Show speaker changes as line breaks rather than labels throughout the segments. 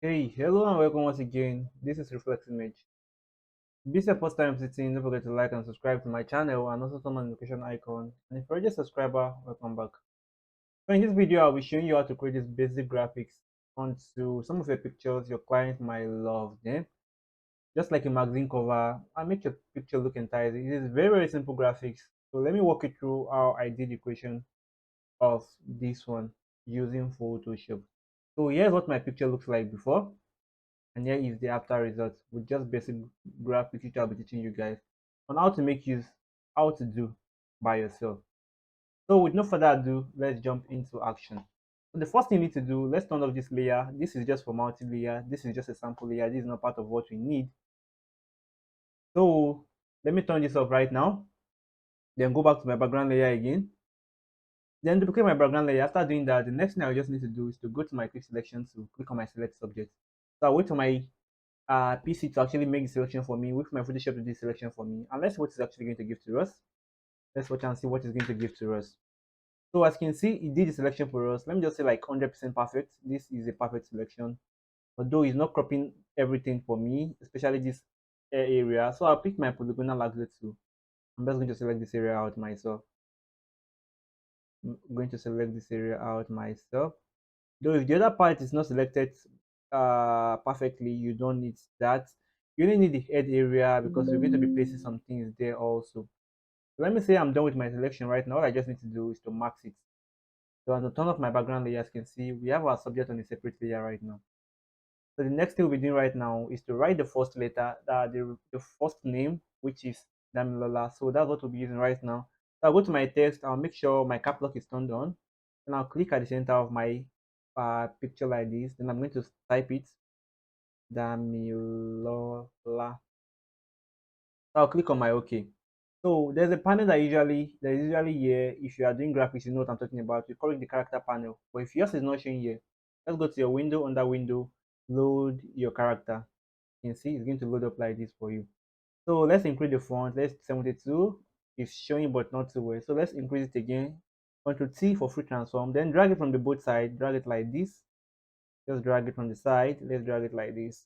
Hey, hello and welcome once again. This is Reflex Image. If this is your first time visiting, don't forget to like and subscribe to my channel and also turn on the notification icon. And if you're already a subscriber, welcome back. So in this video, I'll be showing you how to create this basic graphics onto some of your pictures your client might love them. Just like a magazine cover, and make your picture look enticing. It is very, very simple graphics. So let me walk you through how I did the creation of this one using Photoshop. So here's what my picture looks like before. And here is the after result with just basic graphics which I'll be teaching you guys on how to make use, how to do by yourself. So with no further ado, let's jump into action. So the first thing you need to do, let's turn off this layer. This is just for multi-layer. This is just a sample layer. This is not part of what we need. So let me turn this off right now. Then go back to my background layer again. Then duplicate my background layer. After doing that, the next thing I just need to do is to go to my quick selection to click on my select subject. So I'll wait for my PC to actually make the selection for me, with my Photoshop to do the selection for me. And let's see what it's actually going to give to us. Let's watch and see what it's going to give to us. So as you can see, it did the selection for us. Let me just say like 100% perfect. This is a perfect selection. Although it's not cropping everything for me, especially this area. So I'll pick my polygonal axis too. I'm just going to select this area out myself. I'm going to select this area out myself. Though if the other part is not selected perfectly, you don't need that. You only need the head area because we're going to be placing some things there also. So let me say I'm done with my selection right now. All I just need to do is to max it. So as I turn off my background layer, as you can see, we have our subject on a separate layer right now. So the next thing we're doing right now is to write the first letter, the first name, which is Damilola. So that's what we'll be using right now. So I'll go to my text, I'll make sure my cap lock is turned on, and I'll click at the center of my picture like this. Then I'm going to type it, Damilola. So I'll click on my OK. So there's a panel that usually here. If you are doing graphics, you know what I'm talking about. We call it the character panel. But if yours is not showing here, let's go to your window, under window, load your character. You can see it's going to load up like this for you. So let's increase the font. Let's 72. It's showing but not too well. So let's increase it again. Ctrl T for free transform. Then drag it from the both side. Drag it like this. Just drag it from the side. Let's drag it like this.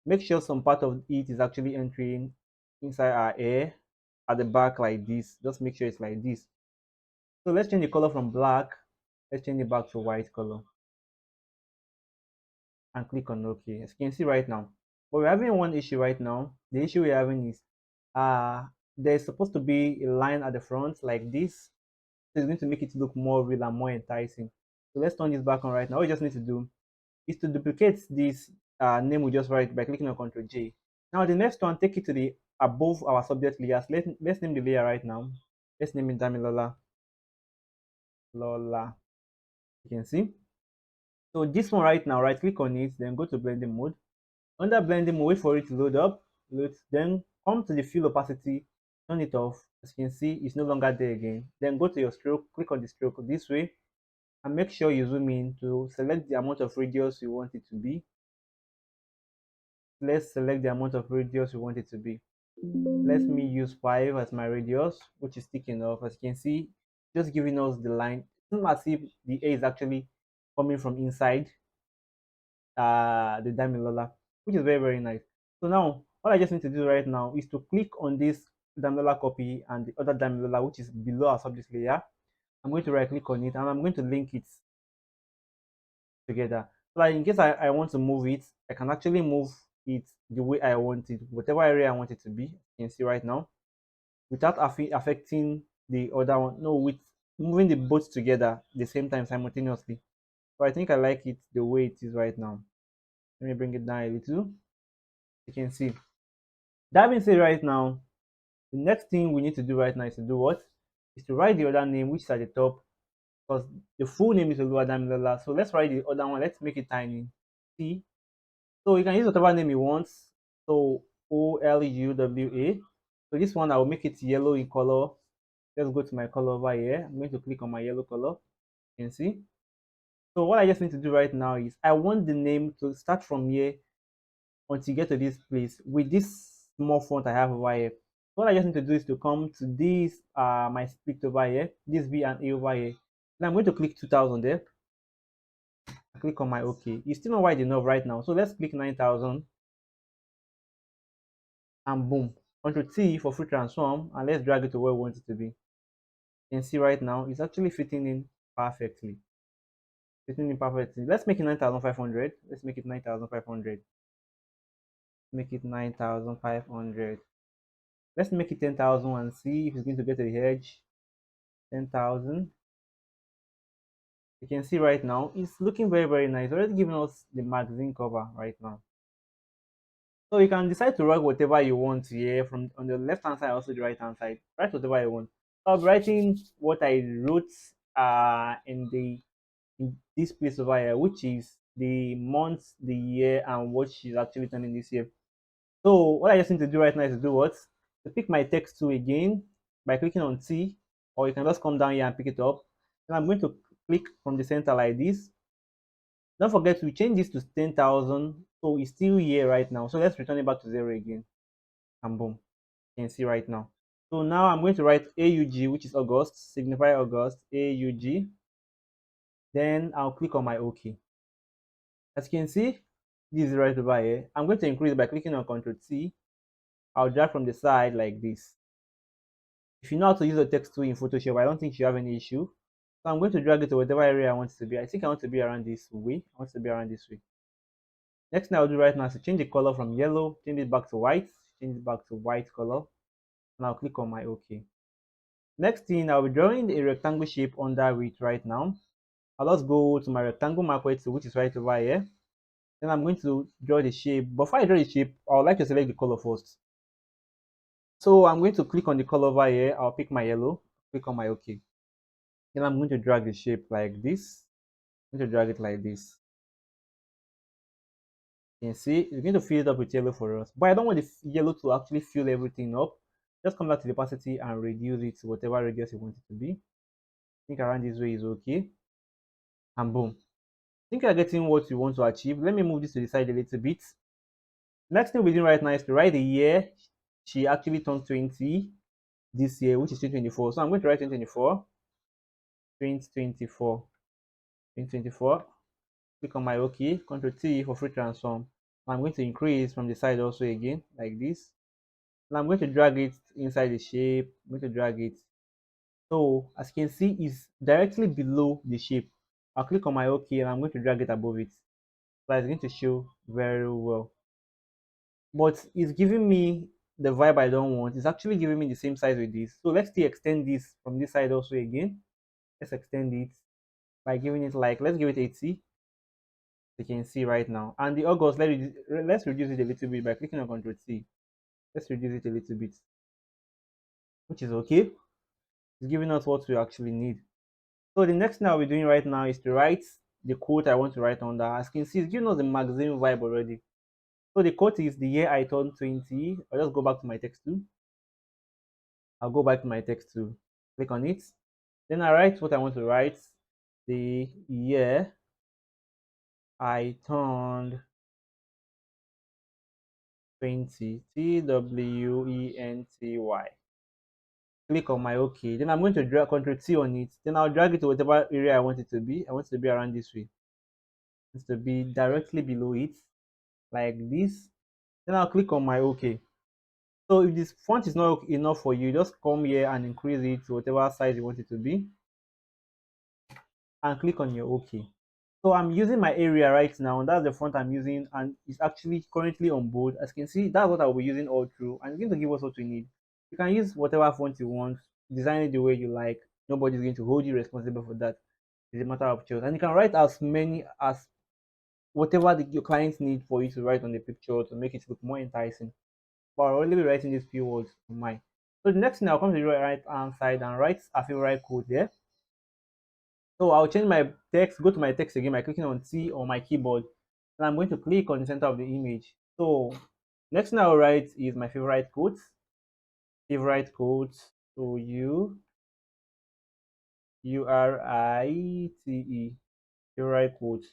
Make sure some part of it is actually entering inside our air at the back like this. Just make sure it's like this. So let's change the color from black. Let's change it back to white color and click on OK. As you can see right now. But we're having one issue right now. The issue we're having is there's supposed to be a line at the front like this. So it's going to make it look more real and more enticing. So let's turn this back on right now. All you just need to do is to duplicate this name we just write by clicking on Ctrl J. Now the next one, take it to the above our subject layers. Let's name the layer right now. Let's name it Damilola. Lola. You can see. So this one right now, right click on it, then go to blending mode. Under blending mode, wait for it to load up. Then come to the fill opacity, turn it off. As you can see, it's no longer there again. Then go to your stroke, click on the stroke this way, and make sure you zoom in to select the amount of radius you want it to be. Let's select the amount of radius we want it to be. Let me use 5 as my radius, which is thick enough. As you can see, just giving us the line. It's not as if the A is actually coming from inside the Damilola, which is very, very nice. So now, all I just need to do right now is to click on this Damilola copy and the other Damilola, which is below our subject layer. I'm going to right click on it and I'm going to link it together. So like in case I want to move it, I can actually move it the way I want it, whatever area I want it to be. You can see right now, without affecting the other one. No, with moving the both together the same time simultaneously. So I think I like it the way it is right now. Let me bring it down a little. You can see. That being said, right now, the next thing we need to do right now is to do what? Is to write the other name which is at the top, because the full name is Oluwadamilola. So let's write the other one. Let's make it tiny. See. So you can use whatever name you want. So Oluwa. So this one I will make it yellow in color. Let's go to my color over here. I'm going to click on my yellow color. You can see. So what I just need to do right now is I want the name to start from here until you get to this place with this small font I have over here. So what I just need to do is to come to this my split over here, this B and A over here. Then I'm going to click 2000 there. Click on my OK. It's still not wide enough right now. So let's click 9,000 and boom. Control T for free transform and let's drag it to where we want it to be. You can see right now it's actually fitting in perfectly. Fitting in perfectly. Let's make it 9,500. Let's make it 9,500. Make it 9,500. Let's make it 10,000 and see if it's going to get to the edge. 10,000. You can see right now it's looking very, very nice. Already giving us the magazine cover right now. So you can decide to write whatever you want here from on the left hand side, also the right hand side. Write whatever you want. So I'm writing what I wrote in this place over here, which is the month, the year, and what she's actually turning this year. So what I just need to do right now is to do what? To pick my text tool again by clicking on T, or you can just come down here and pick it up. And I'm going to click from the center like this. Don't forget to change this to 10,000. So it's still here right now. So let's return it back to zero again. And boom. You can see right now. So now I'm going to write AUG, which is August, signify August, AUG. Then I'll click on my OK. As you can see, this is right over here. I'm going to increase by clicking on Ctrl T. I'll drag from the side like this. If you know how to use the text tool in Photoshop, I don't think you have any issue. So I'm going to drag it to whatever area I want it to be. I think I want to be around this way. I want it to be around this way. Next thing I'll do right now is to change the color from yellow, change it back to white, change it back to white color, and I'll click on my OK. Next thing, I'll be drawing a rectangle shape under it right now. I'll just go to my rectangle marker tool, which is right over here. Then I'm going to draw the shape. Before I draw the shape, I would like to select the color first. So I'm going to click on the color over here. I'll pick my yellow, click on my OK. Then I'm going to drag the shape like this. I'm going to drag it like this. You can see it's going to fill it up with yellow for us. But I don't want the yellow to actually fill everything up. Just come back to the opacity and reduce it to whatever radius you want it to be. I think around this way is okay. And boom. I think you're getting what you want to achieve. Let me move this to the side a little bit. Next thing we're doing right now is to write the year she actually turned 20 this year, which is 2024. So I'm going to write 2024. 2024. 2024. Click on my OK. Ctrl T for free transform. I'm going to increase from the side also again, like this. And I'm going to drag it inside the shape. I'm going to drag it. So as you can see, it's directly below the shape. I'll click on my OK and I'm going to drag it above it. So it's going to show very well. But it's giving me the vibe I don't want. It's actually giving me the same size with this. So let's still extend this from this side also again. Let's extend it by giving it like, let's give it 80. You can see right now. And the August, let's reduce it a little bit by clicking on Ctrl C. Let's reduce it a little bit, which is okay. It's giving us what we actually need. So the next thing I'll be doing right now is to write the quote I want to write under. As you can see, it's giving us the magazine vibe already. So the quote is the year I turned 20. I'll just go back to my text tool. I'll go back to my text tool, click on it. Then I write what I want to write. The year I turned 20, TWENTY. Click on my OK. Then I'm going to drag Ctrl T on it. Then I'll drag it to whatever area I want it to be. I want it to be around this way. It's to be directly below it, like this. Then I'll click on my OK. So if this font is not enough for you, just come here and increase it to whatever size you want it to be. And click on your OK. So I'm using my area right now. That's the font I'm using, and it's actually currently on bold. As you can see, that's what I'll be using all through, and it's going to give us what we need. You can use whatever font you want, design it the way you like. Nobody's going to hold you responsible for that. It's a matter of choice. And you can write as many as whatever your clients need for you to write on the picture to make it look more enticing. But I'll only be writing these few words on mine. So the next thing, I'll come to the right hand side and write a favorite code there. So I'll change my text, go to my text again by clicking on T on my keyboard, and I'm going to click on the center of the image. So next thing I'll write is my favorite quotes. Favorite quotes. So URITE. Favorite quotes.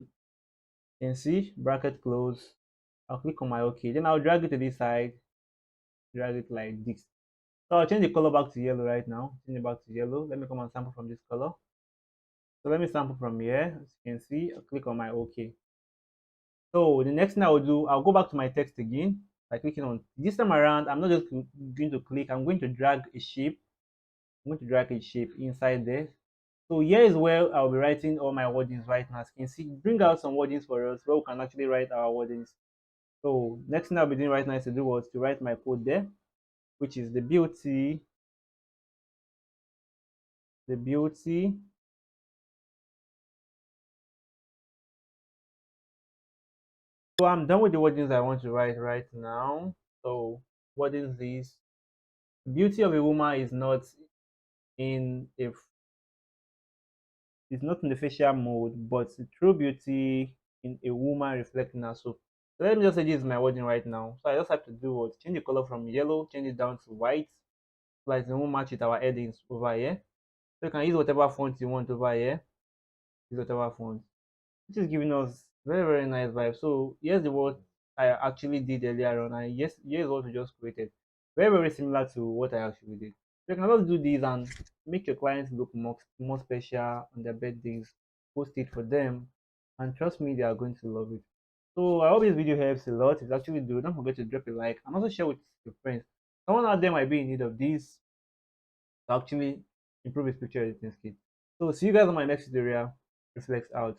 You can see bracket close. I'll click on my OK. Then I'll drag it to this side. Drag it like this. So I'll change the color back to yellow right now. Change it back to yellow. Let me come and sample from this color. So let me sample from here. As you can see, I'll click on my OK. So the next thing I will do, I'll go back to my text again by clicking on. This time around, I'm not just going to click. I'm going to drag a shape. I'm going to drag a shape inside there. So here is where I'll be writing all my wordings right now. As you can see, bring out some wordings for us where we can actually write our wordings. So next thing I'll be doing right now is to do was to write my code there, which is the beauty. So I'm done with the wordings I want to write right now. So what is this? Beauty of a woman in a is not in the facial mode, but the true beauty in a woman reflecting her soul. So let me just say this is my wording right now. So I just have to do what change the color from yellow, change it down to white, so that it won't match with our headings over here. So you can use whatever font you want over here. Use whatever font, which is giving us very nice vibe. So here's the what I actually did earlier on, and yes, here's what we just created. Very similar to what I actually did. So you can just do this and make your clients look more special on their birthdays. Post it for them, and trust me, they are going to love it. So I hope this video helps a lot. If you actually do, don't forget to drop a like and also share with your friends. Someone out there might be in need of this to actually improve his picture editing skill. So see you guys on my next tutorial. Reflex out.